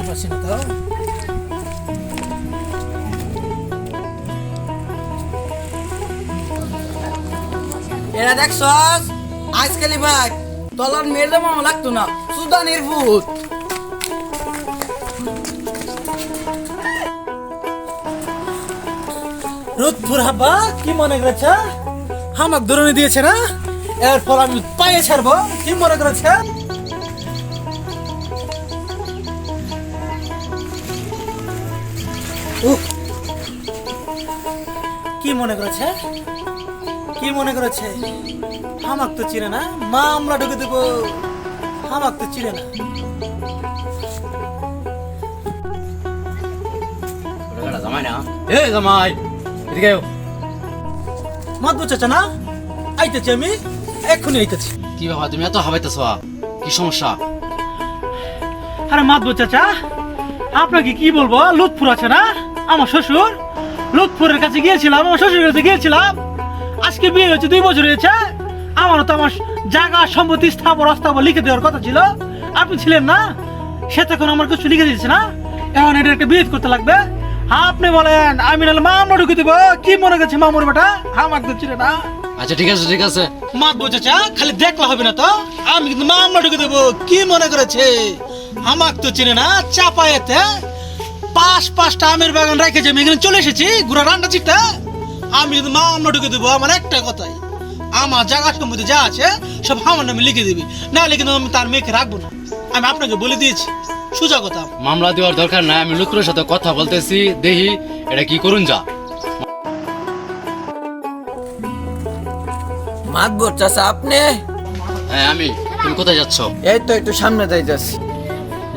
পারছি না তো। এরা দেখছস আজকালি ভাই তলার মেয়ের মামা লাগতো না, সুদানের ভূত। রোদপুর হাব্বা কি মনে করেছে হামাক ধরনে দিয়েছে না, এরপর আমি পায়ে ছাড়বো কি মনে করেছে? কি মনে করেছে, কি মনে করেছে? হামাক তো চিনে না, মা আমরা ঢুকে দেবো, হামাক তো চিনে না। জামাই না, এ জামাই এদিকে আয়। মাতবো চাচা না, আইতেছি আমি, এক্ষুনি আইতেছি। কি বাবা তুমি এত হাবাইতেছ, কি সমস্যা? আরে মাতবো চাচা, আপনাকে কি বলবো, লুৎফুর আছে না আমার শ্বশুর, লুৎফুরের কাছে গিয়েছিলাম, আমার শ্বশুরের কাছে গিয়েছিলাম। আজকে বিয়ে হয়েছে 2 বছর হয়েছে। আমারও তো আমার জায়গা সম্পত্তি স্থাবর অস্থাবর লিখে দেওয়ার কথা ছিল, আপনি ছিলেন না, সে তখন আমার কিছু লিখে দিয়েছে না, এখন এটা একটা বিয়ে করতে লাগবে। আপনি বলেন আমি নাহলে মামলা ঢুকে দেবো, কি মনে করছে মামুর বেটা আমার তো ছিল না। আচ্ছা ঠিক আছে ঠিক আছে, মাতবো চাচা, খালি দেখলে হবে না তো, আমি কিন্তু মামলা ঢুকে দেবো, কি মনে করেছে আমাকে তো চিনে না। চাপায়েতে 5টা আমের বাগান রেখেছে, আমি এখানে চলে এসেছি ঘুরা রান্না চিটটা, আমি কিন্তু মামলা ঢুকে দেবো। আমার একটা কথাই, আমার জায়গা সম্পত্তি যা আছে সব আমার নামে লিখে দিবি, না লিখে আমি তার মেয়েকে রাখবো না, আমি আপনাকে বলে দিয়েছি সোজা কথা। মামলা দেওয়ার দরকার নাই, আমি লুৎফুরের সাথে কথা বলতেছি, দেখি এটা কি করুন যা। মাতবর চাচা আপনি? হ্যাঁ আমি। তুমি কোথায় যাচ্ছ? এই তো একটু সামনে যাইতেছি।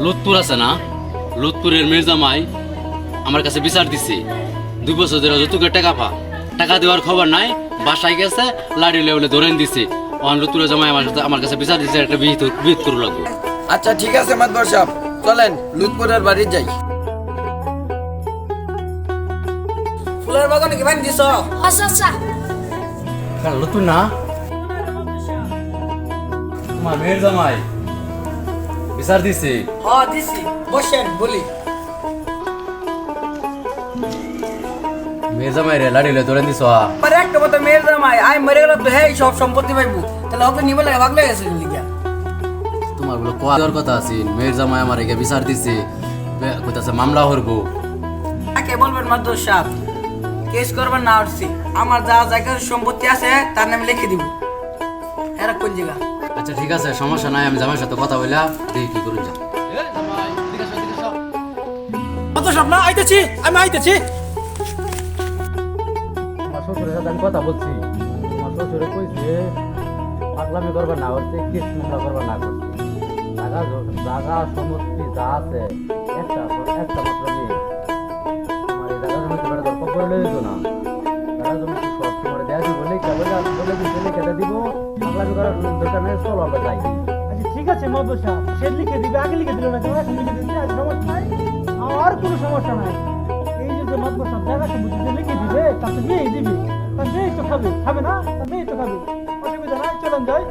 লুৎফুর আছে না, লুৎফুরের মির্জামাই আমার কাছে বিচার দিছে, 2 বছর ধরে যৌতুকের টাকা দেওয়ার খবর নাই, বাসায় গেছে লাড়ি লেবলে ধরেন দিছে। লুৎফুরের জামাই আমার কাছে বিচার দিছে, একটা বিহিত করে লাগবে। আচ্ছা ঠিক আছে মাতবর সাহেব, চলেন লুৎপুরের বাড়ি যাই। ফুলের বাগানে কি বান দিছ? আচ্ছা আচ্ছা লুৎফুর না তোমার মেয়ের জামাই বিচার দিছে। হ্যাঁ দিছি, বসেন বলি। মেয়ের জামাই রে লাড়ি ধরেন দিছ। আরে একটা কথা, মেয়ের জামাই আই মরে গেল তো হ্যাঁ সব সম্পত্তি পাইবো, তাহলে ওকে নিবে লাগে ভাগ লাগে গেছে লিখা। তোমার বলে কোয়া দেওয়ার কথা আছে, মেয়ের জামাই আমার একে বিচার দিছে, কইতাছে মামলা হরবো। কাকে বলবেন মাদ্দর সাহেব, কেস করবেন না উঠছি, আমার যা জায়গা সম্পত্তি আছে তার নামে লিখে দিব। এরা কোন জায়গা? আচ্ছা ঠিক আছে সমস্যা নাই, আমি জামাইয়ের সাথে কথা বললাম, দেখি কি করুন যা। মাদ্দর সাহেব না, আইতেছি আমি, আইতেছি। আমার শ্বশুরের সাথে আমি কথা বলছি, আমার শ্বশুরে কইছে পাগলামি করবার না করছে, কেস মামলা করবার না করছে, জায়গা সম্পত্তি যা আছে একটা মাত্র মেয়ে, তোমার এই জায়গা সম্পত্তি বেড়ে দরকার করে লয়ে যেত না, জায়গা সম্পত্তি সব তোমার দেয়া দিব, লেখা বলে দিচ্ছে লেখাটা দিব, পাগলামি করার দরকার নেই, চলো আমরা যাই। আচ্ছা ঠিক আছে মাদ্দর সাহেব, সে লিখে দিবে, আগে লিখে দিল না কেন, এখন লিখে দিচ্ছে, আর সমস্যা নাই, আর কোনো সমস্যা নাই। এই যে মাদ্দর সাহেব জায়গা সম্পত্তি যে লিখে দিবে, তাতে মেয়ে দিবে, তার মেয়ে তো খাবে না, তার মেয়ে তো খাবে, অসুবিধা নাই, চলেন যাই।